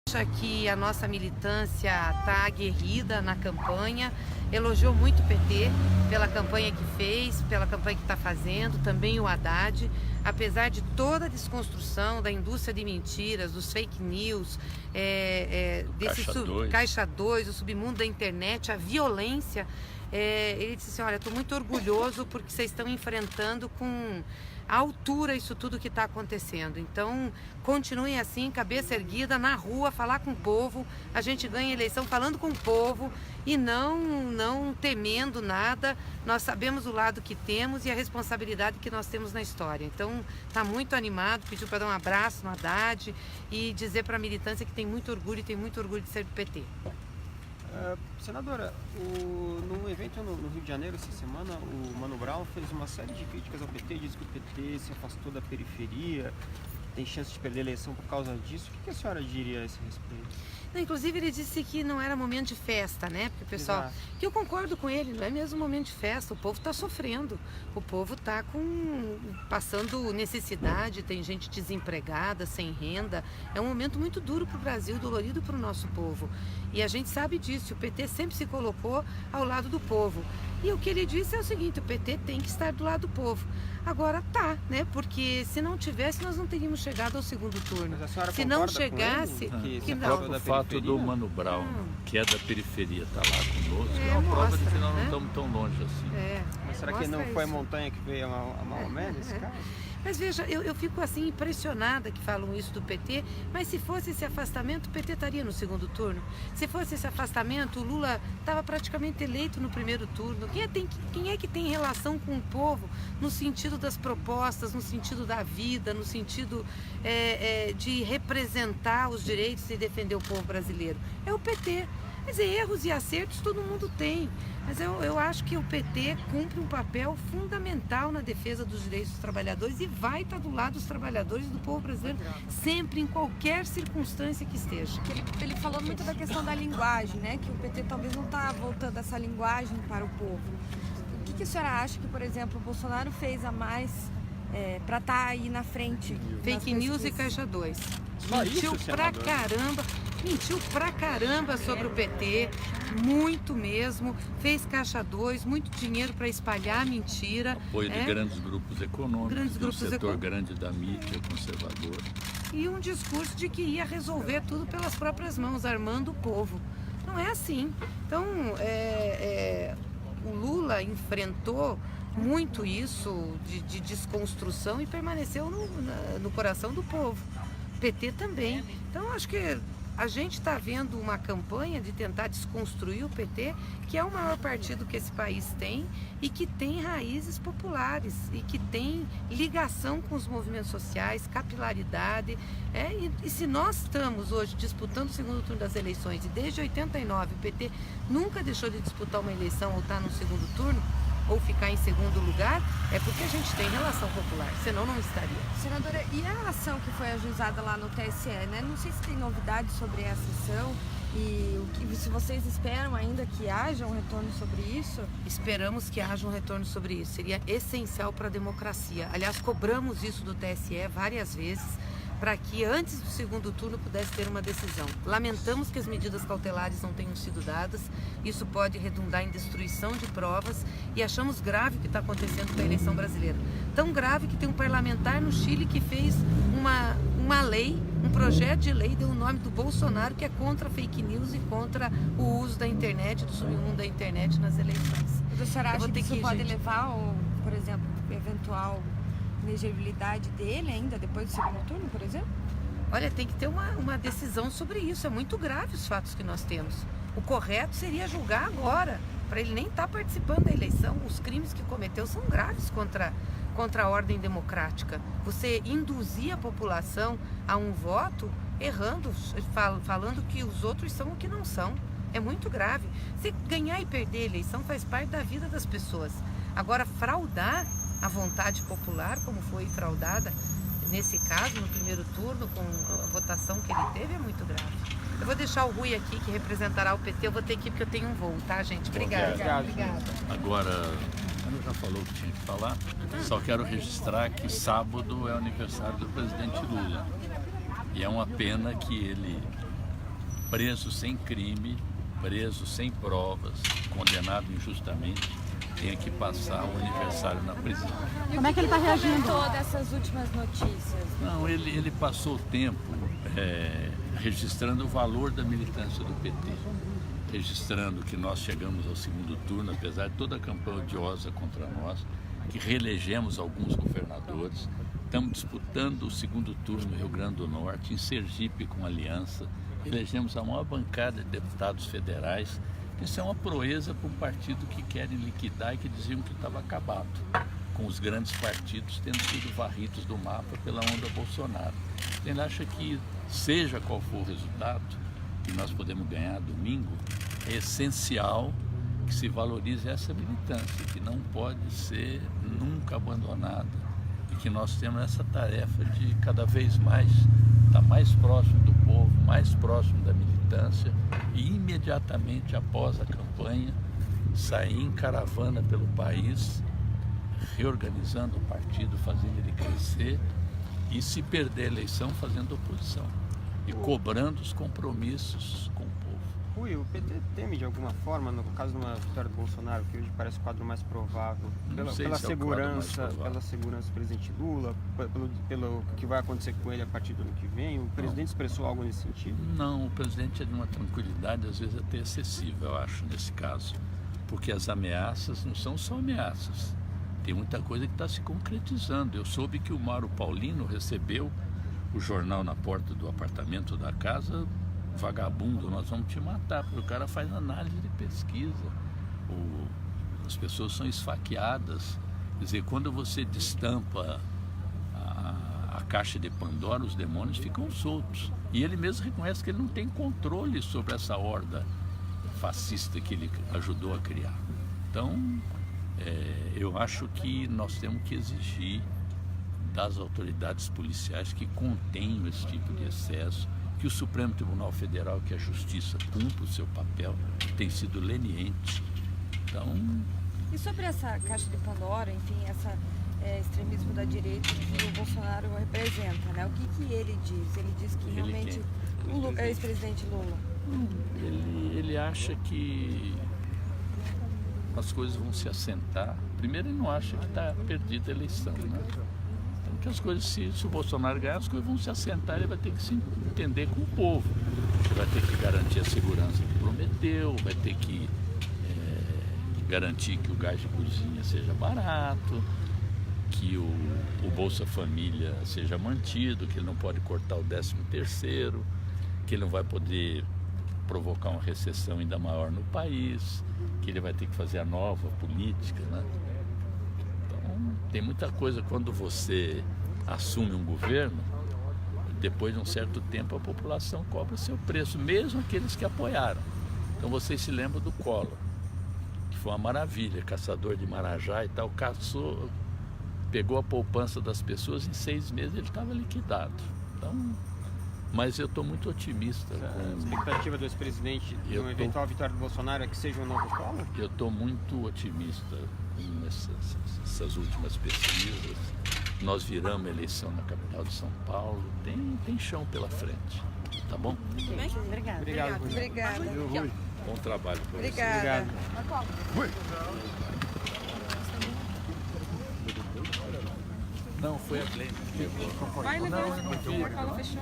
Acha que a nossa militância está aguerrida na campanha, elogiou muito o PT pela campanha que fez, pela campanha que está fazendo, também o Haddad, apesar de toda a desconstrução da indústria de mentiras, dos fake news, desse Caixa 2, o submundo da internet, a violência, ele disse assim, olha, estou muito orgulhoso porque vocês estão enfrentando com a altura isso tudo que está acontecendo. Então, continuem assim, cabeça erguida, na rua, falar com o povo. A gente ganha eleição falando com o povo e não temendo nada. Nós sabemos o lado que temos e a responsabilidade que nós temos na história. Então, está muito animado, pediu para dar um abraço no Haddad e dizer para a militância que tem muito orgulho e tem muito orgulho de ser do PT. Senadora, num evento no Rio de Janeiro essa semana, o Mano Brown fez uma série de críticas ao PT, disse que o PT se afastou da periferia, tem chance de perder a eleição por causa disso. O que a senhora diria a esse respeito? Não, inclusive ele disse que não era momento de festa, né? Porque o pessoal, Exato. que eu concordo com ele, não é mesmo momento de festa, o povo está sofrendo, o povo está passando necessidade, tem gente desempregada, sem renda, é um momento muito duro para o Brasil, dolorido para o nosso povo. E a gente sabe disso, o PT sempre se colocou ao lado do povo. E o que ele disse é o seguinte, o PT tem que estar do lado do povo. Agora tá, né? Porque se não tivesse, nós não teríamos chegado ao segundo turno. Mas a senhora se não concorda chegasse, com ele, que se não. aprova da O fato periferia? do Mano Brown, que é da periferia, tá lá conosco, É, é uma prova de mostra, que nós não né? estamos tão longe assim. Mas será que mostra não foi a isso. montanha que veio a Maomé nesse caso? Mas veja, eu fico assim impressionada que falam isso do PT, mas se fosse esse afastamento, o PT estaria no segundo turno. Se fosse esse afastamento, o Lula estava praticamente eleito no primeiro turno. Quem é que tem relação com o povo no sentido das propostas, no sentido da vida, no sentido de representar os direitos e defender o povo brasileiro? É o PT. Quer dizer, erros e acertos todo mundo tem, mas eu acho que o PT cumpre um papel fundamental na defesa dos direitos dos trabalhadores e vai estar do lado dos trabalhadores e do povo brasileiro sempre, em qualquer circunstância que esteja. Ele falou muito da questão da linguagem, né? Que o PT talvez não está voltando essa linguagem para o povo. O que a senhora acha que, por exemplo, o Bolsonaro fez a mais para estar aí na frente? Fake news e Caixa 2. Só Mentiu isso, pra senador? caramba. Mentiu pra caramba sobre o PT, muito mesmo, fez Caixa 2, muito dinheiro para espalhar a mentira. Apoio de grandes grupos econômicos, Grandes de um grupos setor grande da mídia conservador. E um discurso de que ia resolver tudo pelas próprias mãos, armando o povo. Não é assim. Então, o Lula enfrentou muito isso de desconstrução e permaneceu no coração do povo. O PT também. Então, acho que a gente está vendo uma campanha de tentar desconstruir o PT, que é o maior partido que esse país tem e que tem raízes populares e que tem ligação com os movimentos sociais, capilaridade. E se nós estamos hoje disputando o segundo turno das eleições e desde 89 o PT nunca deixou de disputar uma eleição ou estar no segundo turno, ou ficar em segundo lugar, é porque a gente tem relação popular, senão não estaria. Senadora, e a ação que foi ajuizada lá no TSE, né? Não sei se tem novidades sobre essa ação e se vocês esperam ainda que haja um retorno sobre isso. Esperamos que haja um retorno sobre isso, seria essencial para a democracia. Aliás, cobramos isso do TSE várias vezes, para que antes do segundo turno pudesse ter uma decisão. Lamentamos que as medidas cautelares não tenham sido dadas, isso pode redundar em destruição de provas e achamos grave o que está acontecendo com a eleição brasileira. Tão grave que tem um parlamentar no Chile que fez uma lei, um projeto de lei, deu o nome do Bolsonaro, que é contra fake news e contra o uso da internet, do submundo da internet nas eleições. Mas a senhora acha que isso pode gente. levar, por exemplo, eventual elegibilidade dele ainda depois do segundo turno, por exemplo? Olha, tem que ter uma decisão sobre isso. É muito grave os fatos que nós temos. O correto seria julgar agora, para ele nem estar participando da eleição. Os crimes que cometeu são graves contra a ordem democrática. Você induzir a população a um voto errando, falando que os outros são o que não são. É muito grave. Você ganhar e perder a eleição faz parte da vida das pessoas. Agora, fraudar a vontade popular, como foi fraudada nesse caso, no primeiro turno, com a votação que ele teve, é muito grave. Eu vou deixar o Rui aqui, que representará o PT. Eu vou ter que ir porque eu tenho um voo, tá, gente? Obrigada. Obrigado. Agora, ela já falou o que tinha que falar, só quero registrar que sábado é o aniversário do presidente Lula. E é uma pena que ele preso sem crime, preso sem provas, condenado injustamente, tenha que passar o aniversário na prisão. Como é que ele está reagindo dessas últimas notícias? Não, ele passou o tempo registrando o valor da militância do PT, registrando que nós chegamos ao segundo turno, apesar de toda a campanha odiosa contra nós, que reelegemos alguns governadores, estamos disputando o segundo turno no Rio Grande do Norte, em Sergipe com aliança, elegemos a maior bancada de deputados federais. Isso é uma proeza para um partido que querem liquidar e que diziam que estava acabado, com os grandes partidos tendo sido varridos do mapa pela onda Bolsonaro. Ele acha que, seja qual for o resultado, que nós podemos ganhar domingo, é essencial que se valorize essa militância, que não pode ser nunca abandonada e que nós temos essa tarefa de cada vez mais estar mais próximo do povo, mais próximo da militância e imediatamente após a campanha sair em caravana pelo país, reorganizando o partido, fazendo ele crescer e, se perder a eleição, fazendo oposição e cobrando os compromissos com o povo. Rui, o PT teme de alguma forma, no caso de uma vitória do Bolsonaro, que hoje parece o quadro mais provável, pela segurança do presidente Lula, pelo que vai acontecer com ele a partir do ano que vem? O presidente expressou algo nesse sentido? Não, o presidente é de uma tranquilidade, às vezes até excessiva, eu acho, nesse caso. Porque as ameaças não são só ameaças. Tem muita coisa que está se concretizando. Eu soube que o Mauro Paulino recebeu o jornal na porta do apartamento da casa: vagabundo, nós vamos te matar, porque o cara faz análise de pesquisa. As pessoas são esfaqueadas. Quer dizer, quando você destampa a caixa de Pandora, os demônios ficam soltos. E ele mesmo reconhece que ele não tem controle sobre essa horda fascista que ele ajudou a criar. Então, eu acho que nós temos que exigir das autoridades policiais que contenham esse tipo de excesso, que o Supremo Tribunal Federal, que a Justiça cumpra o seu papel, tem sido leniente. Então... E sobre essa caixa de Pandora, enfim, esse extremismo da direita que o Bolsonaro representa, né? O que ele diz? Ele diz que realmente o ex-presidente Lula... Ele acha que as coisas vão se assentar. Primeiro, ele não acha que está perdida a eleição, né? Então, que as coisas, se o Bolsonaro ganhar, as coisas vão se assentar, ele vai ter que se entender com o povo. Vai ter que garantir a segurança que prometeu, vai ter que garantir que o gás de cozinha seja barato, que o Bolsa Família seja mantido, que ele não pode cortar o 13º, que ele não vai poder provocar uma recessão ainda maior no país, que ele vai ter que fazer a nova política, né? Então, tem muita coisa. Quando você assume um governo, depois de um certo tempo a população cobra seu preço, mesmo aqueles que apoiaram. Então vocês se lembram do Collor, que foi uma maravilha, caçador de marajá e tal, caçou, pegou a poupança das pessoas, em 6 meses ele estava liquidado. Então, mas eu estou muito otimista. A expectativa do ex-presidente de uma eventual vitória do Bolsonaro é que seja um novo Collor? Eu estou muito otimista com essas últimas pesquisas. Nós viramos a eleição na capital de São Paulo. Tem chão pela frente. Tá bom? Obrigado. Obrigada. Bom trabalho para vocês. Obrigada. Não, foi a Glenn que levou. Vai levar. Fechou.